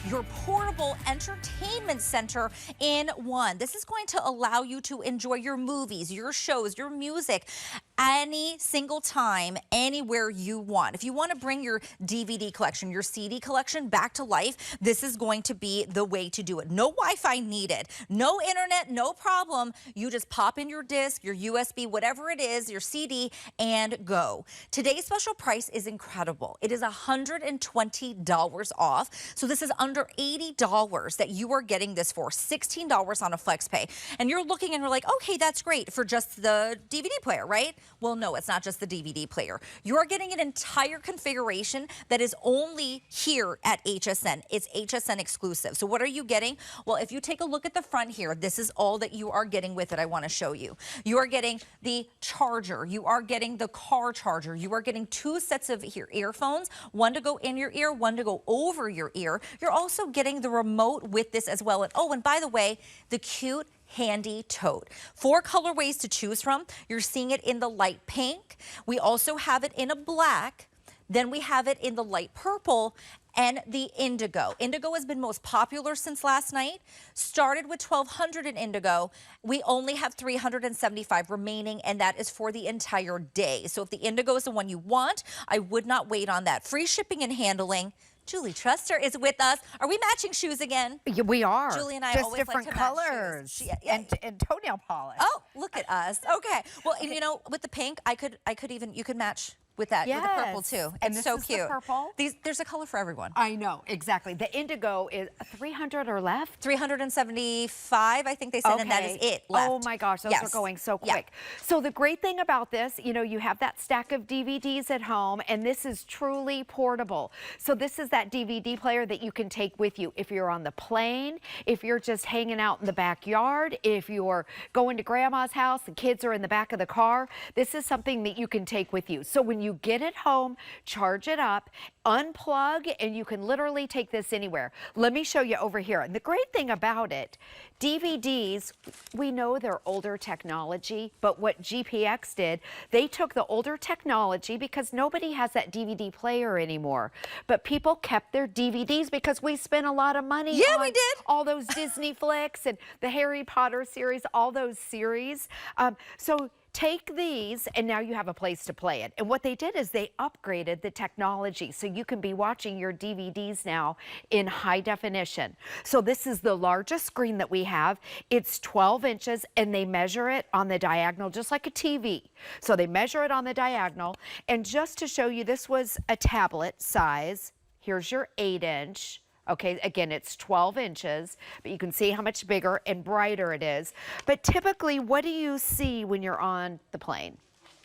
your portable entertainment center in one. This is going to allow you to enjoy your movies, your shows, your music any single time, anywhere you want. If you want to bring your DVD collection, your CD collection back to life, this is going to be the way to do it. No Wi-Fi needed, no internet, no problem. You just pop in your disc, your USB, whatever it is, your CD, and go. Today's special price is incredible. It is $120 off. So this is under $80 that you are getting this for, $16 on a flex pay. And you're looking and you're like, okay, that's great for just the DVD player, right? Well, no, it's not just the DVD player. You're getting an entire configuration that is only here at HSN. It's HSN exclusive. So what are you getting? Well, if you take a look at the front here, this is all that you are getting with it. I want to show you. You are getting the charger. You are getting the car charger. You are getting two sets of earphones, one to go in your ear, one to go over your ear. You're also getting the remote with this as well. And oh, and by the way, the cute handy tote. 4 colorways to choose from. You're seeing it in the light pink. We also have it in a black. Then we have it in the light purple and the indigo. Indigo has been most popular since last night. Started with 1,200 in indigo. We only have 375 remaining, and that is for the entire day. So if the indigo is the one you want, I would not wait on that. Free shipping and handling. Julie Truster is with us. Are we matching shoes again? Yeah, we are. Julie and I just always different like to colors match shoes. and toenail polish. Oh, look at us. Okay. Well, and you know, with the pink, I could even, you could match with that, with the purple too. And It's this so is cute. The purple. There's a color for everyone. I know, exactly. The indigo is 300 or left? 375, I think they said, and that is it left. Oh my gosh, those are going so quick. So the great thing about this, you know, you have that stack of DVDs at home, and this is truly portable. So this is that DVD player that you can take with you if you're on the plane, if you're just hanging out in the backyard, if you're going to grandma's house, the kids are in the back of the car. This is something that you can take with you. So when you get it home, charge it up, unplug, and you can literally take this anywhere. Let me show you over here. And the great thing about it, DVDs, we know they're older technology, but what GPX did, they took the older technology because nobody has that DVD player anymore. But people kept their DVDs because we spent a lot of money on we did. all those Disney flicks and the Harry Potter series, all those series. So take these, and now you have a place to play it. And what they did is they upgraded the technology, so you can be watching your DVDs now in high definition. So this is the largest screen that we have. It's 12 inches, and they measure it on the diagonal, just like a TV. So they measure it on the diagonal. And just to show you, this was a tablet size. Here's your 8-inch. Okay, again, it's 12 inches, but you can see how much bigger and brighter it is. But typically, what do you see when you're on the plane?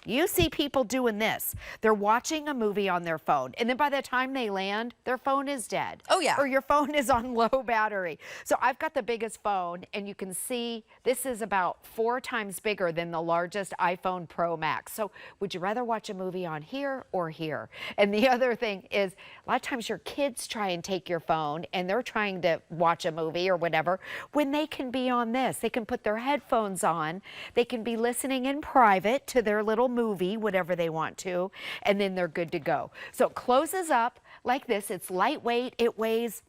You see people doing this. They're watching a movie on their phone, and then by the time they land, their phone is dead. Oh, yeah. Or your phone is on low battery. So I've got the biggest phone, and you can see this is about 4 times bigger than the largest iPhone Pro Max. So would you rather watch a movie on here or here? And the other thing is, a lot of times your kids try and take your phone, and they're trying to watch a movie or whatever, when they can be on this. They can put their headphones on. They can be listening in private to their little movie, whatever they want to, and then they're good to go. So it closes up like this. It's lightweight. It weighs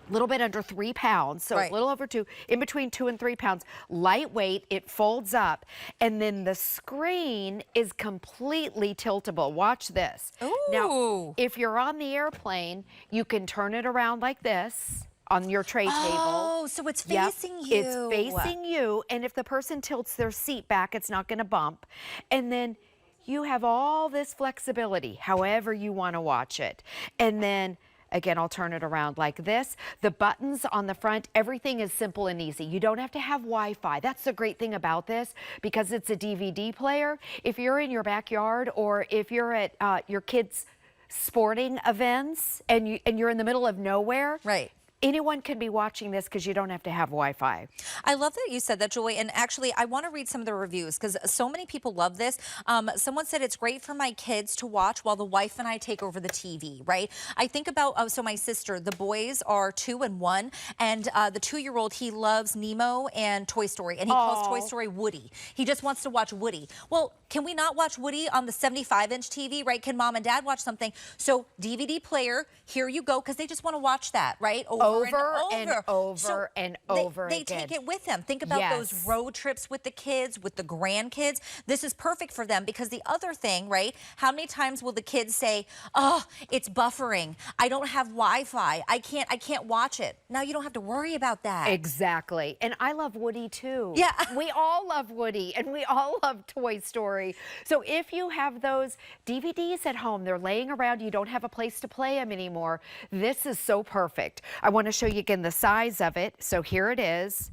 a little bit under 3 pounds, so a little over 2, in between 2 and 3 pounds. Lightweight, it folds up, and then the screen is completely tiltable. Watch this. Ooh. Now, if you're on the airplane, you can turn it around like this on your tray table. Oh, so it's facing you. It's facing you, and if the person tilts their seat back, it's not going to bump. And then you have all this flexibility, however you want to watch it. And then again, I'll turn it around like this. The buttons on the front, everything is simple and easy. You don't have to have Wi-Fi. That's the great thing about this, because it's a DVD player. If you're in your backyard, or if you're at your kids' sporting events and you're in the middle of nowhere, anyone can be watching this because you don't have to have Wi-Fi. I love that you said that, Julie. And actually, I want to read some of the reviews because so many people love this. Someone said it's great for my kids to watch while the wife and I take over the TV, right? I think about, so my sister, the boys are 2 and 1, and the 2-year-old, he loves Nemo and Toy Story, and he calls Toy Story Woody. He just wants to watch Woody. Well, can we not watch Woody on the 75-inch TV, right? Can mom and dad watch something? So DVD player, here you go, because they just want to watch that, right? Over over and over. over So and they, over they again. take it with them. Think about those Yes. road trips with the kids, with the grandkids. This is perfect for them because the other thing, right? How many times will the kids say, "Oh, it's buffering. I don't have Wi-Fi. I can't watch it." Now you don't have to worry about that. Exactly. And I love Woody too. Yeah. We all love Woody and we all love Toy Story. So if you have those DVDs at home, they're laying around, you don't have a place to play them anymore, this is so perfect. I want to show you again the size of it. So here it is.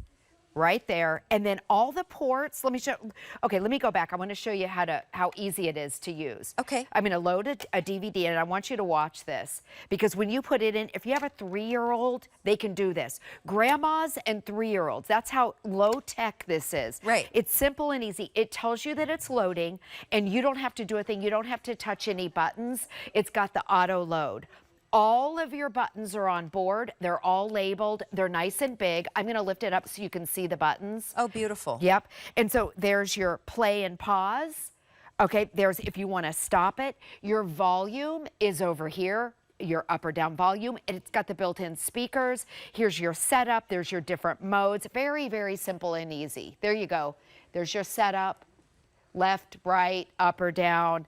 Right there, and then all the ports. Let me show. Okay, let me go back. I want to show you how easy it is to use. Okay. I'm going to load a DVD, and I want you to watch this because when you put it in, if you have a 3-year-old, they can do this. Grandmas and 3-year-olds. That's how low tech this is. Right. It's simple and easy. It tells you that it's loading, and you don't have to do a thing. You don't have to touch any buttons. It's got the auto load. All of your buttons are on board. They're all labeled. They're nice and big. I'm going to lift it up so you can see the buttons. Oh, beautiful. Yep. And so there's your play and pause. Okay, there's if you want to stop it. Your volume is over here, your up or down volume, and it's got the built-in speakers. Here's your setup. There's your different modes. Very, very simple and easy. There you go. There's your setup. Left, right, up or down.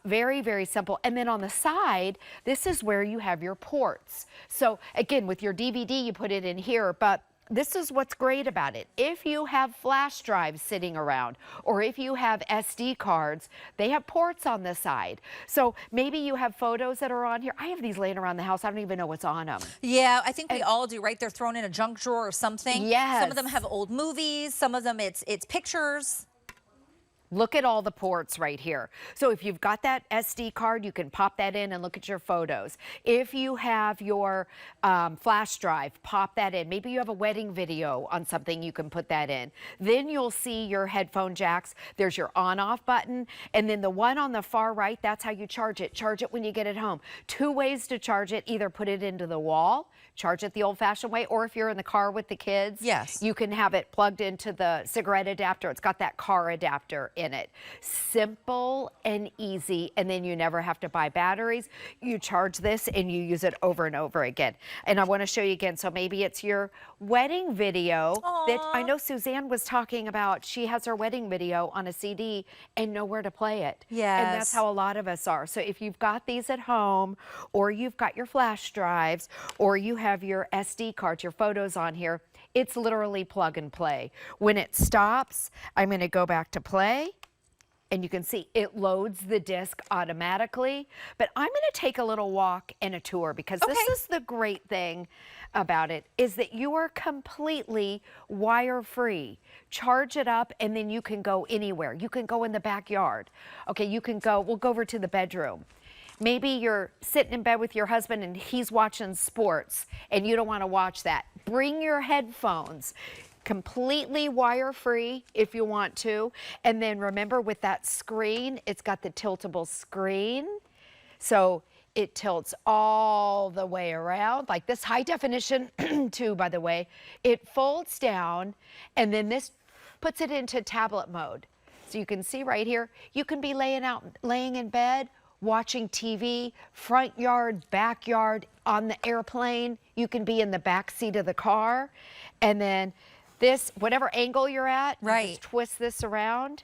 Very, very simple. And then on the side, this is where you have your ports. So again, with your DVD, you put it in here, but this is what's great about it. If you have flash drives sitting around, or if you have SD cards, they have ports on the side. So maybe you have photos that are on here. I have these laying around the house. I don't even know what's on them. Yeah, I think we all do, right? They're thrown in a junk drawer or something. Yes. Some of them have old movies. Some of them it's pictures. Look at all the ports right here. So if you've got that SD card, you can pop that in and look at your photos. If you have your flash drive, pop that in. Maybe you have a wedding video on something, you can put that in. Then you'll see your headphone jacks. There's your on-off button. And then the one on the far right, that's how you charge it. Charge it when you get it home. 2 ways to charge it. Either put it into the wall, charge it the old-fashioned way, or if you're in the car with the kids, yes, you can have it plugged into the cigarette adapter. It's got that car adapter in it. Simple and easy, and then you never have to buy batteries. You charge this and you use it over and over again. And I want to show you again. So maybe it's your wedding video. Aww. That I know Suzanne was talking about. She has her wedding video on a CD and nowhere to play it. Yes. And that's how a lot of us are. So if you've got these at home, or you've got your flash drives, or you have your SD cards, your photos on here, it's literally plug and play. When it stops, I'm going to go back to play. And you can see it loads the disc automatically. But I'm going to take a little walk and a tour because this is the great thing about it, is that you are completely wire-free. Charge it up and then you can go anywhere. You can go in the backyard. Okay, you can go, we'll go over to the bedroom. Maybe you're sitting in bed with your husband and he's watching sports and you don't want to watch that. Bring your headphones. Completely wire-free if you want to. And then remember with that screen, it's got the tiltable screen. So it tilts all the way around, like this high definition too, by the way. It folds down and then this puts it into tablet mode. So you can see right here, you can be laying in bed, watching TV, front yard, backyard, on the airplane. You can be in the back seat of the car. And then this, whatever angle you're at, right, you just twist this around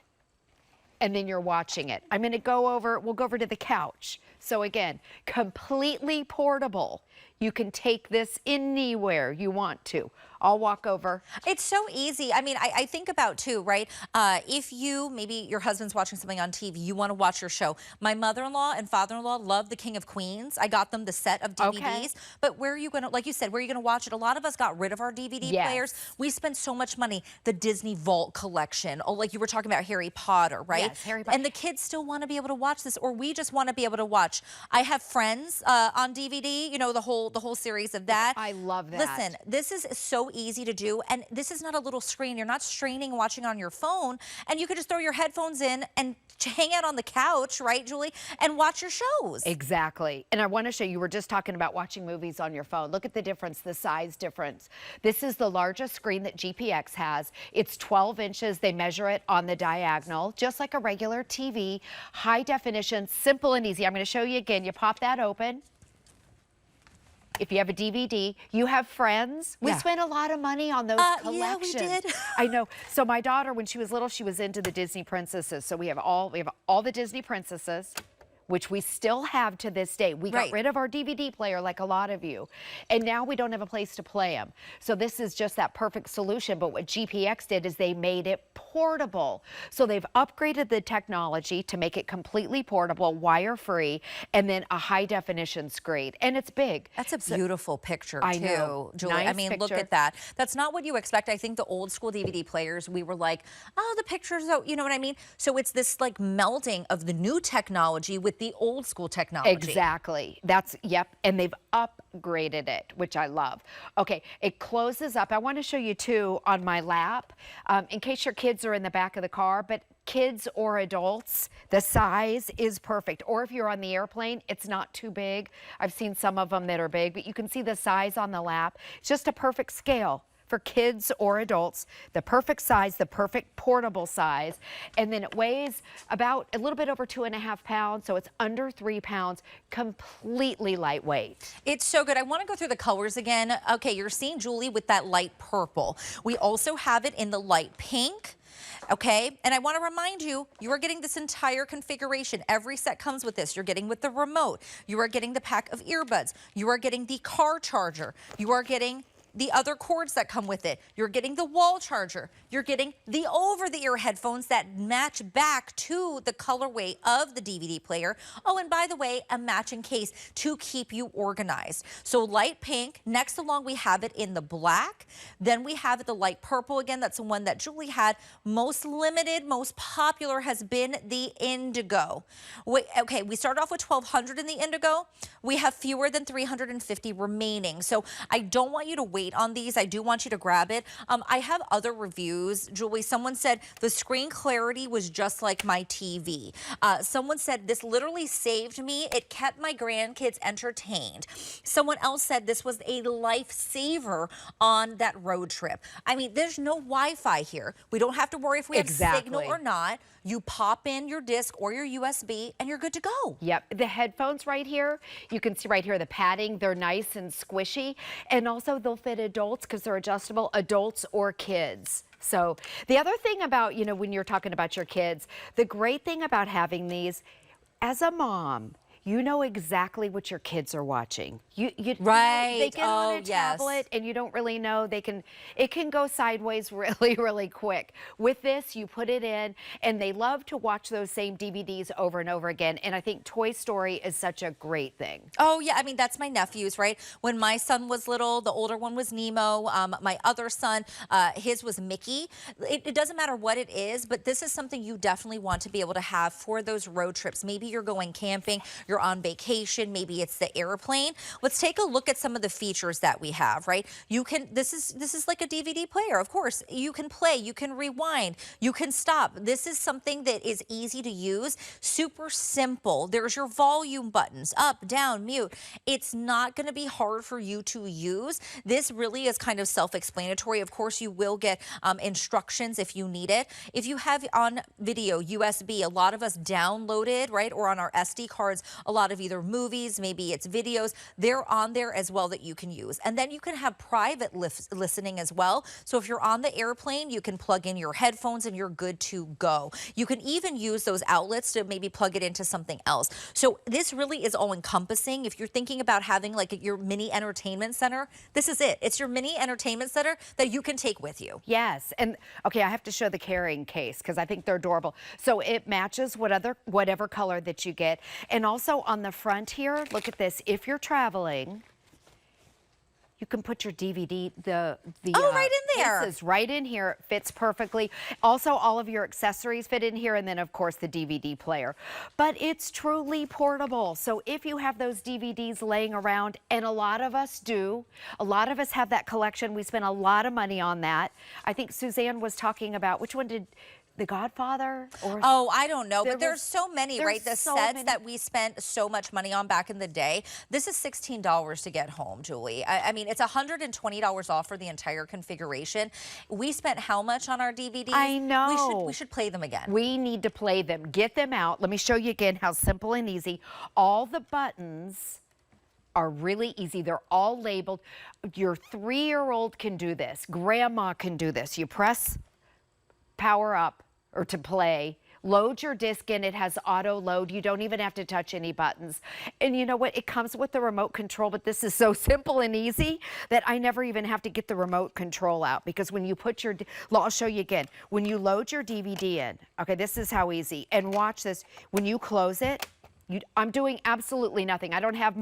and then you're watching it. I'm going to go over, we'll go over to the couch. So again, completely portable. You can take this anywhere you want to. I'll walk over. It's so easy. I mean, I think about too, right? If you, maybe your husband's watching something on TV, you want to watch your show. My mother-in-law and father-in-law love The King of Queens. I got them the set of DVDs. Okay. But where are you going to, like you said, where are you going to watch it? A lot of us got rid of our DVD players. We spent so much money. The Disney Vault collection. Oh, like you were talking about Harry Potter, right? Yes, Harry Potter. And the kids still want to be able to watch this, or we just want to be able to watch. I have Friends on DVD, you know, the whole series of that. I love that. Listen, this is so easy to do, and this is not a little screen. You're not straining and watching on your phone, and you could just throw your headphones in and hang out on the couch, right, Julie, and watch your shows. Exactly. And I want to show you, we're just talking about watching movies on your phone. Look at the difference, the size difference. This is the largest screen that GPX has. It's 12 inches. They measure it on the diagonal, just like a regular TV. High definition, simple and easy. I'm going to show you again. You pop that open. if you have a DVD, you have friends. We Yeah. spent a lot of money on those collections. Yeah, we did. I know. So my daughter, when she was little, she was into the Disney princesses. So we have all the Disney princesses, which we still have to this day. We got rid of our DVD player like a lot of you, and now we don't have a place to play them. So this is just that perfect solution. But what GPX did is they made it portable. So they've upgraded the technology to make it completely portable, wire-free, and then a high-definition screen. And it's big. That's a beautiful picture, too, I know. Julie. Nice I mean, look picture. at that. That's not what you expect. I think the old school DVD players, we were like, oh, the pictures, you know what I mean? So it's this like melding of the new technology with the old school technology. Exactly. Yep. And they've upgraded it, which I love. Okay, it closes up. I want to show you too on my lap, in case your kids are in the back of the car, but kids or adults, the size is perfect. Or if you're on the airplane, it's not too big. I've seen some of them that are big, but you can see the size on the lap. It's just a perfect scale for kids or adults, the perfect size, the perfect portable size. And then it weighs about a little bit over 2.5 pounds, so it's under 3 pounds, completely lightweight. It's so good. I want to go through the colors again. Okay, you're seeing Julie with that light purple. We also have it in the light pink. Okay, and I want to remind you, you are getting this entire configuration. Every set comes with this. You're getting with the remote. You are getting the pack of earbuds. You are getting the car charger. You are getting the other cords that come with it. You're getting the wall charger. You're getting the over-the-ear headphones that match back to the colorway of the DVD player. Oh, and by the way, a matching case to keep you organized. So light pink. Next along, we have it in the black. Then we have the light purple again. That's the one that Julie had. Most limited, most popular has been the indigo. Okay, we start off with 1,200 in the indigo. We have fewer than 350 remaining. So I don't want you to wait on these. I do want you to grab it. I have other reviews, Julie. Someone said the screen clarity was just like my TV. Someone said this literally saved me. It kept my grandkids entertained. Someone else said this was a lifesaver on that road trip. I mean, there's no Wi-Fi here. We don't have to worry if we have signal or not. You pop in your disc or your USB and you're good to go. Yep, the headphones right here, you can see right here the padding, they're nice and squishy, and also they'll fit adults because they're adjustable, adults or kids. So the other thing about, when you're talking about your kids, the great thing about having these, as a mom, you know exactly what your kids are watching. Right. They get on a tablet and you don't really know. It can go sideways really, really quick. With this, you put it in and they love to watch those same DVDs over and over again. And I think Toy Story is such a great thing. Oh yeah, I mean, that's my nephew's, right? When my son was little, the older one was Nemo. My other son, his was Mickey. It doesn't matter what it is, but this is something you definitely want to be able to have for those road trips. Maybe you're going camping, you're on vacation, maybe it's the airplane. Let's take a look at some of the features that we have, right? You can, this is like a DVD player, of course. You can play, you can rewind, you can stop. This is something that is easy to use, super simple. There's your volume buttons, up, down, mute. It's not gonna be hard for you to use. This really is kind of self-explanatory. Of course, you will get instructions if you need it. If you have on video, USB, a lot of us downloaded, right? Or on our SD cards, a lot of either movies, maybe it's videos, they're on there as well that you can use. And then you can have private listening as well. So if you're on the airplane, you can plug in your headphones and you're good to go. You can even use those outlets to maybe plug it into something else. So this really is all encompassing. If you're thinking about having like your mini entertainment center, this is it. It's your mini entertainment center that you can take with you. Yes, and okay, I have to show the carrying case because I think they're adorable. So it matches whatever color that you get. And also on the front here, look at this. If you're traveling, you can put your DVD, right in there. Cases right in here. It fits perfectly. Also, all of your accessories fit in here, and then, of course, the DVD player. But it's truly portable. So if you have those DVDs laying around, and a lot of us do, a lot of us have that collection. We spend a lot of money on that. I think Suzanne was talking about, which one did... The Godfather? Or oh, I don't know, but there's so many, right? The so sets many that we spent so much money on back in the day. This is $16 to get home, Julie. I mean, it's $120 off for the entire configuration. We spent how much on our DVDs? I know. We should play them again. We need to play them. Get them out. Let me show you again how simple and easy. All the buttons are really easy. They're all labeled. Your 3-year-old can do this. Grandma can do this. You press power up or to play, load your disc in. It has auto load. You don't even have to touch any buttons. And you know what? It comes with the remote control, but this is so simple and easy that I never even have to get the remote control out, because when you put your, I'll show you again. When you load your DVD in, okay, this is how easy. And watch this. When you close it, I'm doing absolutely nothing. I don't have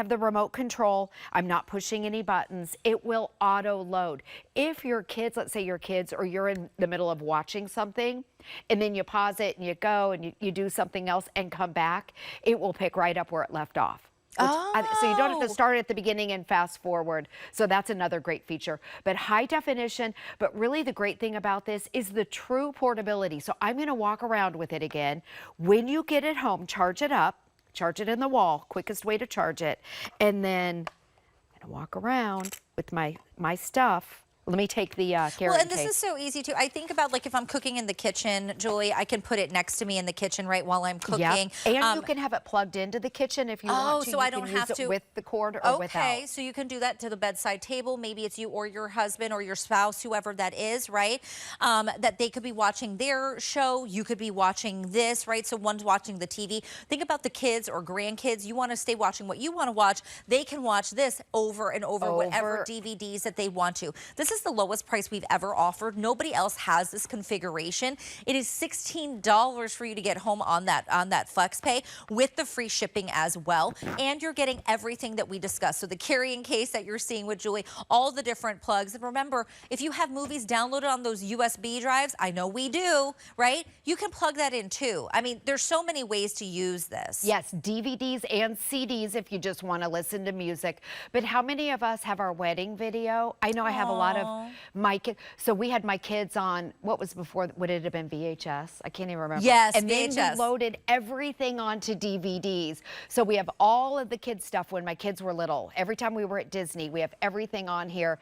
the remote control. I'm not pushing any buttons. It will auto load. If your kids, let's say your kids, or you're in the middle of watching something, and then you pause it and you go and you do something else and come back, it will pick right up where it left off. So you don't have to start at the beginning and fast forward. So that's another great feature. But high definition, but really the great thing about this is the true portability. So I'm going to walk around with it again. When you get it home, charge it up, charge it in the wall, quickest way to charge it. And then I'm going to walk around with my stuff. Let me take the carrot Well, and this cake. is so easy too. I think about, like, if I'm cooking in the kitchen, Julie, I can put it next to me in the kitchen right while I'm cooking. Yep. And you can have it plugged into the kitchen if you want to. So I don't have use to it with the cord or without. Okay, so you can do that to the bedside table. Maybe it's you or your husband or your spouse, whoever that is, right? That they could be watching their show. You could be watching this, right? So one's watching the TV. Think about the kids or grandkids. You want to stay watching what you want to watch. They can watch this over and over, whatever DVDs that they want to. This is the lowest price we've ever offered. Nobody else has this configuration. It is $16 for you to get home on that flex pay with the free shipping as well. And you're getting everything that we discussed. So the carrying case that you're seeing with Julie, all the different plugs. And remember, if you have movies downloaded on those USB drives, I know we do, right? You can plug that in too. I mean, there's so many ways to use this. Yes, DVDs and CDs if you just want to listen to music. But how many of us have our wedding video? I know I have a lot of my kids. So we had my kids on, what was before, would it have been VHS? I can't even remember. Yes, and VHS. then we loaded everything onto DVDs. So we have all of the kids' stuff when my kids were little. Every time we were at Disney, we have everything on here.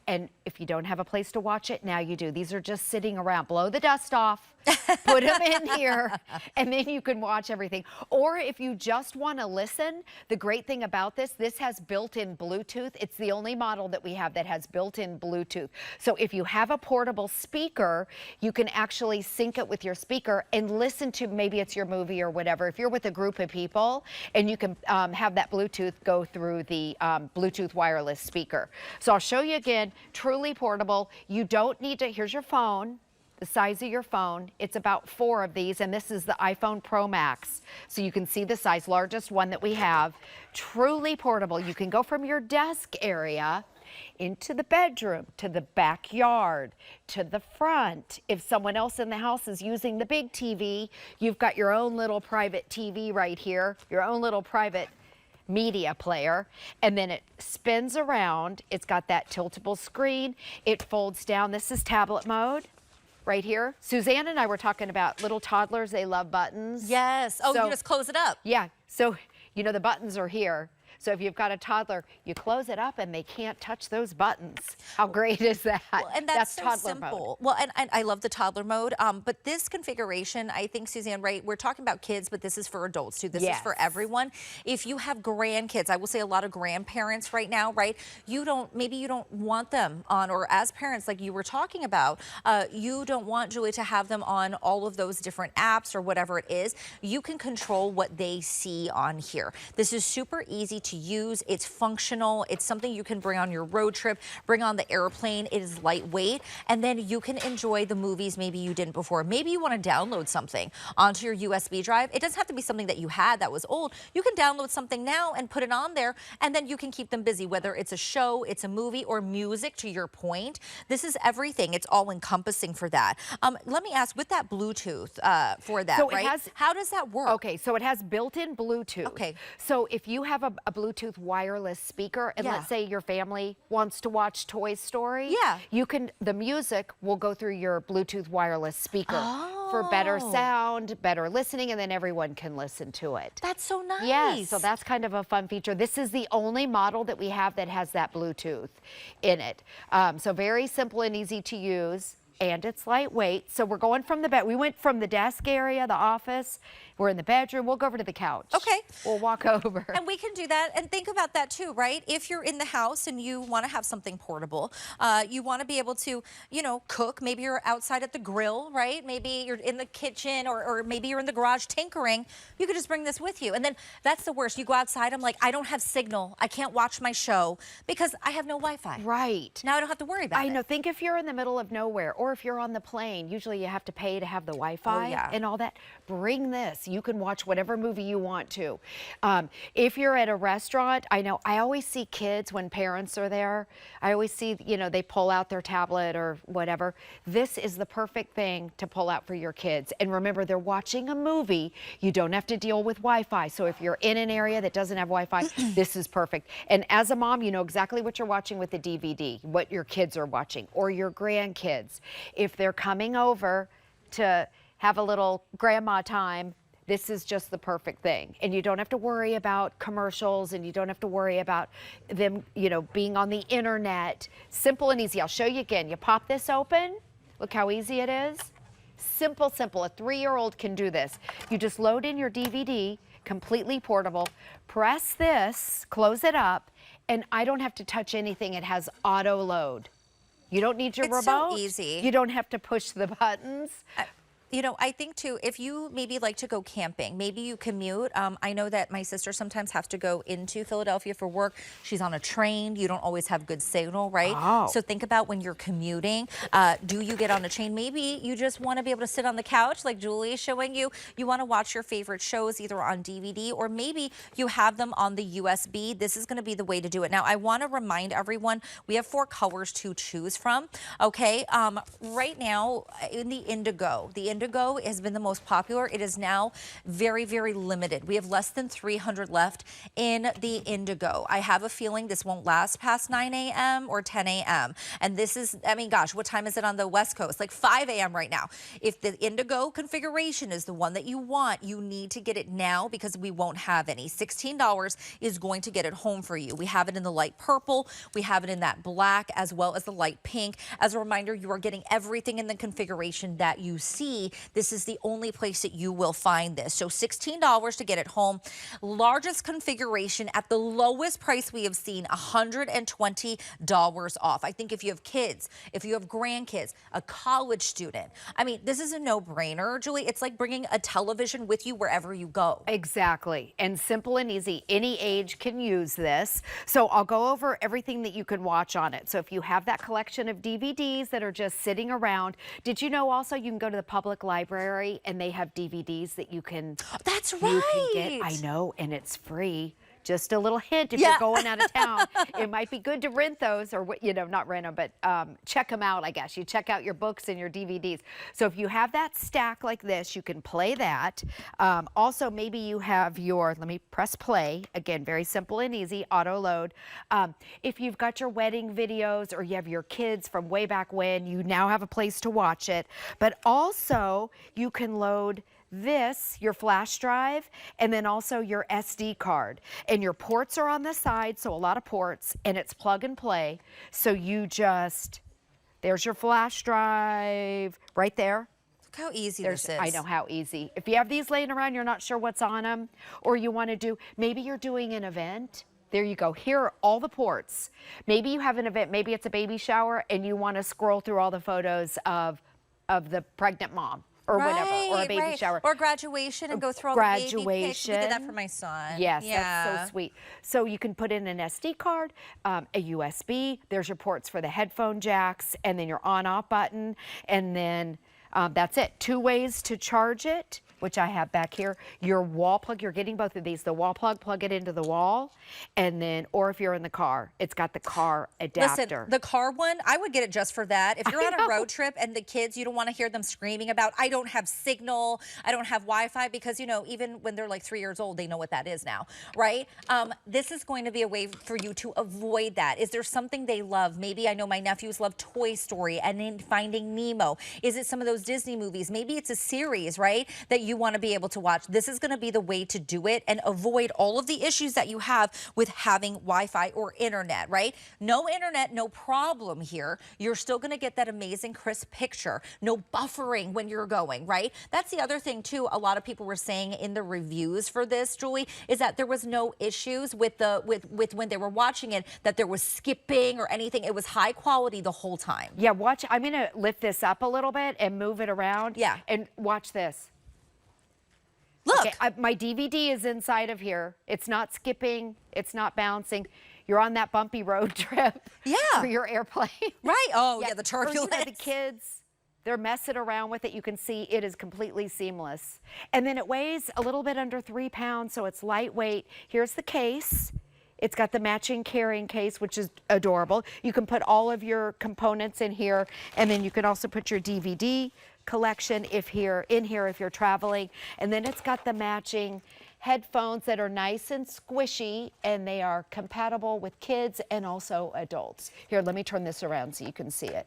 And if you don't have a place to watch it, now you do. These are just sitting around. Blow the dust off, put them in here, and then you can watch everything. Or if you just want to listen, the great thing about this has built-in Bluetooth. It's the only model that we have that has built-in Bluetooth. So if you have a portable speaker, you can actually sync it with your speaker and listen to, maybe it's your movie or whatever. If you're with a group of people, and you can have that Bluetooth go through the Bluetooth wireless speaker. So I'll show you again. Truly portable. You don't need to, here's your phone, the size of your phone. It's about 4 of these, and this is the iPhone Pro Max. So you can see the size, largest one that we have. Truly portable. You can go from your desk area into the bedroom, to the backyard, to the front. If someone else in the house is using the big TV, you've got your own little private TV right here, your own little private media player, and then it spins around. It's got that tiltable screen. It folds down. This is tablet mode right here. Suzanne and I were talking about little toddlers. They love buttons. Yes. Oh, So, you just close it up. yeah. So, you know, the buttons are here. So if you've got a toddler, you close it up and they can't touch those buttons. How great is that? Well, and that's so toddler simple. mode. Well, and I love the toddler mode. But this configuration, I think, Suzanne, right, we're talking about kids, but this is for adults too. This is for everyone. If you have grandkids, I will say a lot of grandparents right now, right, maybe you don't want them on, or as parents, like you were talking about, you don't want Julie to have them on all of those different apps or whatever it is. You can control what they see on here. This is super easy to use. It's functional. It's something you can bring on your road trip, bring on the airplane. It is lightweight, and then you can enjoy the movies maybe you didn't before. Maybe you want to download something onto your USB drive. It doesn't have to be something that you had that was old. You can download something now and put it on there, and then you can keep them busy, whether it's a show, it's a movie, or music, to your point. This is everything. It's all encompassing for that. Let me ask, with that Bluetooth for that, So it right? has- How does that work? Okay, so it has built-in Bluetooth. Okay. So if you have a Bluetooth wireless speaker, and let's say your family wants to watch Toy Story, the music will go through your Bluetooth wireless speaker for better sound, better listening, and then everyone can listen to it. That's so nice. Yes, so that's kind of a fun feature. This is the only model that we have that has that Bluetooth in it. So very simple and easy to use. And it's lightweight. So we're going from the bed. We went from the desk area, the office. We're in the bedroom. We'll go over to the couch. Okay. We'll walk over. And we can do that, and think about that too, right? If you're in the house and you want to have something portable, you want to be able to, you know, cook. Maybe you're outside at the grill, right? Maybe you're in the kitchen, or maybe you're in the garage tinkering. You could just bring this with you. And then that's the worst. You go outside, I'm like, I don't have signal. I can't watch my show because I have no Wi-Fi. Right. Now I don't have to worry about it. I know. Think if you're in the middle of nowhere, or if you're on the plane, usually you have to pay to have the Wi-Fi and all that. Bring this. You can watch whatever movie you want to. If you're at a restaurant, I know I always see kids when parents are there. I always see, you know, they pull out their tablet or whatever. This is the perfect thing to pull out for your kids. And remember, they're watching a movie. You don't have to deal with Wi-Fi. So if you're in an area that doesn't have Wi-Fi, this is perfect. And as a mom, you know exactly what you're watching with the DVD, what your kids are watching, or your grandkids. If they're coming over to have a little grandma time, this is just the perfect thing. And you don't have to worry about commercials, and you don't have to worry about them, you know, being on the internet. Simple and easy. I'll show you again. You pop this open. Look how easy it is. Simple, simple. A 3-year-old can do this. You just load in your DVD, completely portable. Press this, close it up, and I don't have to touch anything. It has auto load. You don't need your remote. It's so easy. You don't have to push the buttons. You know, I think too, if you maybe like to go camping, maybe you commute. I know that my sister sometimes has to go into Philadelphia for work. She's on a train. You don't always have good signal, right? Oh. So think about when you're commuting. Do you get on a train? Maybe you just want to be able to sit on the couch like Julie is showing you. You want to watch your favorite shows either on DVD, or maybe you have them on the USB. This is going to be the way to do it. Now, I want to remind everyone, we have 4 colors to choose from, okay? Right now, in the indigo has been the most popular. It is now very, very limited. We have less than 300 left in the indigo. I have a feeling this won't last past 9 a.m. or 10 a.m. And this is, I mean, gosh, what time is it on the West Coast? Like 5 a.m. right now. If the indigo configuration is the one that you want, you need to get it now because we won't have any. $16 is going to get it home for you. We have it in the light purple. We have it in that black as well as the light pink. As a reminder, you are getting everything in the configuration that you see. This is the only place that you will find this. So $16 to get it home. Largest configuration at the lowest price we have seen, $120 off. I think if you have kids, if you have grandkids, a college student, I mean, this is a no-brainer, Julie. It's like bringing a television with you wherever you go. Exactly. And simple and easy. Any age can use this. So I'll go over everything that you can watch on it. So if you have that collection of DVDs that are just sitting around, did you know also you can go to the public library and they have DVDs that you can That's right. you can get. I know, and it's free. Just a little hint, if you're going out of town, it might be good to rent those, or, you know, not rent them, but check them out, I guess. You check out your books and your DVDs. So if you have that stack like this, you can play that. Also, maybe you have your, let me press play. Again, very simple and easy, auto load. If you've got your wedding videos, or you have your kids from way back when, you now have a place to watch it. But also, you can load this, your flash drive, and then also your SD card. And your ports are on the side, so a lot of ports, and it's plug and play. So you just, there's your flash drive right there. Look how easy this is. I know how easy. If you have these laying around, you're not sure what's on them, or you want to do, maybe you're doing an event. There you go. Here are all the ports. Maybe you have an event, maybe it's a baby shower, and you want to scroll through all the photos of the pregnant mom, or whatever, or a baby shower. Or graduation, and go through all the baby pics. We did that for my son. Yes, that's so sweet. So you can put in an SD card, a USB, there's your ports for the headphone jacks, and then your on-off button, and then that's it. 2 ways to charge it, which I have back here. Your wall plug, you're getting both of these. The wall plug, plug it into the wall, and then, or if you're in the car, it's got the car adapter. Listen, the car one, I would get it just for that. If you're on a road trip and the kids, you don't want to hear them screaming about, I don't have signal, I don't have Wi-Fi, because, you know, even when they're like 3 years old, they know what that is now, right? This is going to be a way for you to avoid that. Is there something they love? Maybe I know my nephews love Toy Story and then Finding Nemo. Is it some of those Disney movies? Maybe it's a series, right, that you want to be able to watch, this is going to be the way to do it and avoid all of the issues that you have with having Wi-Fi or internet, right? No internet, no problem here. You're still going to get that amazing crisp picture. No buffering when you're going, right? That's the other thing too. A lot of people were saying in the reviews for this, Julie, is that there was no issues with with when they were watching it, that there was skipping or anything. It was high quality the whole time. Yeah, watch. I'm going to lift this up a little bit and move it around. Yeah. And watch this. Look. Okay, my DVD is inside of here. It's not skipping. It's not bouncing. You're on that bumpy road trip. Yeah. For your airplane. Right. Oh, yeah, the Or, turbulence. the kids, they're messing around with it. You can see it is completely seamless. And then it weighs a little bit under 3 pounds, so it's lightweight. Here's the case. It's got the matching carrying case, which is adorable. You can put all of your components in here, and then you can also put your DVD collection in here if you're traveling. And then it's got the matching headphones that are nice and squishy, and they are compatible with kids and also adults. Here, let me turn this around so you can see it.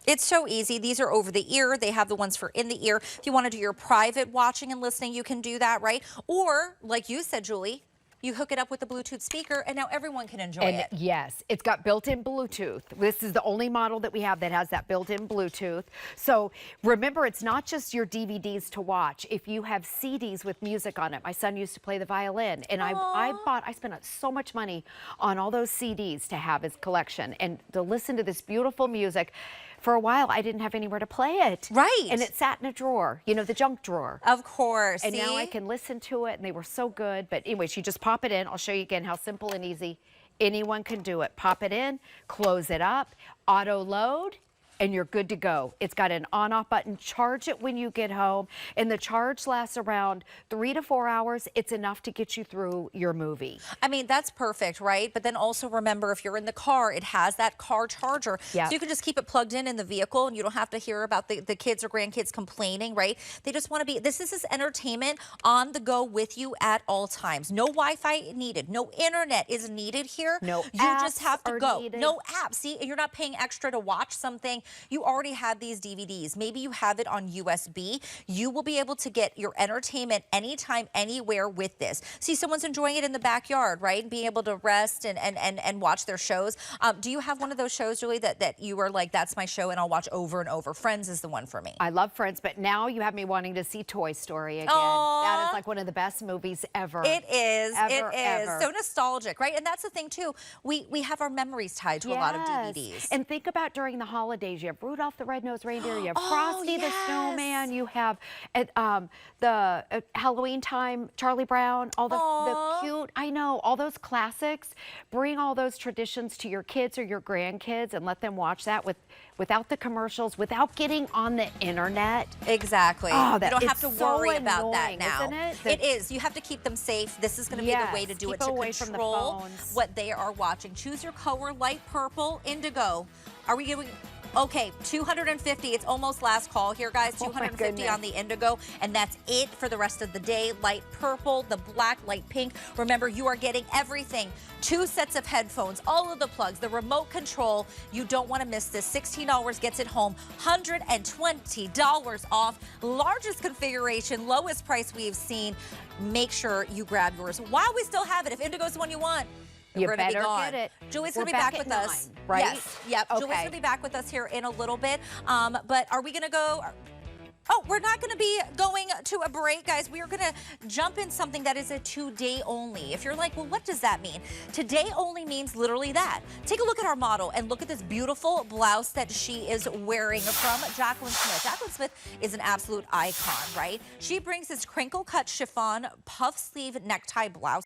It's so easy. These are over the ear. They have the ones for in the ear. If you want to do your private watching and listening, you can do that, right? Or, like you said, Julie, you hook it up with the Bluetooth speaker, and now everyone can enjoy it. Yes, it's got built-in Bluetooth. This is the only model that we have that has that built-in Bluetooth. So remember, it's not just your DVDs to watch. If you have CDs with music on it, my son used to play the violin, and I spent so much money on all those CDs to have his collection and to listen to this beautiful music. For a while, I didn't have anywhere to play it. Right. And it sat in a drawer, you know, the junk drawer. Of course. And now I can listen to it, and they were so good. But anyways, you just pop it in. I'll show you again how simple and easy anyone can do it. Pop it in, close it up, auto load, and you're good to go. It's got an on-off button. Charge it when you get home, and the charge lasts around 3 to 4 hours. It's enough to get you through your movie. I mean, that's perfect, right? But then also remember, if you're in the car, it has that car charger. Yeah. So you can just keep it plugged in the vehicle, and you don't have to hear about the kids or grandkids complaining, right? They just want to be, this is entertainment on the go with you at all times. No Wi-Fi needed. No internet is needed here. No You apps just have to are go. needed. No apps. See, you're not paying extra to watch something. You already have these DVDs. Maybe you have it on USB. You will be able to get your entertainment anytime, anywhere with this. See, someone's enjoying it in the backyard, right? Being able to rest and watch their shows. Do you have one of those shows, Julie, that you are like, that's my show and I'll watch over and over? Friends is the one for me. I love Friends, but now you have me wanting to see Toy Story again. Aww. That is like one of the best movies ever. It is. Ever, it is. ever. So nostalgic, right? And that's the thing, too. We have our memories tied to a lot of DVDs. And think about during the holidays, you have Rudolph the Red-Nosed Reindeer, you have Frosty the Snowman, you have at the Halloween time, Charlie Brown, all the cute, I know, all those classics. Bring all those traditions to your kids or your grandkids and let them watch that without the commercials, without getting on the internet. Exactly. Oh, you don't have to it's so worry about that annoying, now. Isn't it? It is. You have to keep them safe. This is going to be the way to do it, to away from the control phones. what they are watching. Choose your color: light purple, indigo. Are we going? Okay, 250. It's almost last call here, guys. Oh my 250 on the indigo, and that's it for the rest of the day. Light purple, the black, light pink. Remember, you are getting everything. 2 sets of headphones, all of the plugs, the remote control. You don't want to miss this. $16 gets it home. $120 off. Largest configuration, lowest price we've seen. Make sure you grab yours while we still have it. If indigo's the one you want, you we're gonna better be gone. get it. Julie's We're gonna be back at with 9, us, right? Yes, yep. Okay. Julie's gonna be back with us here in a little bit. But are we gonna go? Oh, we're not going to be going to a break, guys. We are going to jump in something that is a today only. If you're like, well, what does that mean? Today only means literally that. Take a look at our model and look at this beautiful blouse that she is wearing from Jacqueline Smith. Jacqueline Smith is an absolute icon, right? She brings this crinkle cut chiffon puff sleeve necktie blouse.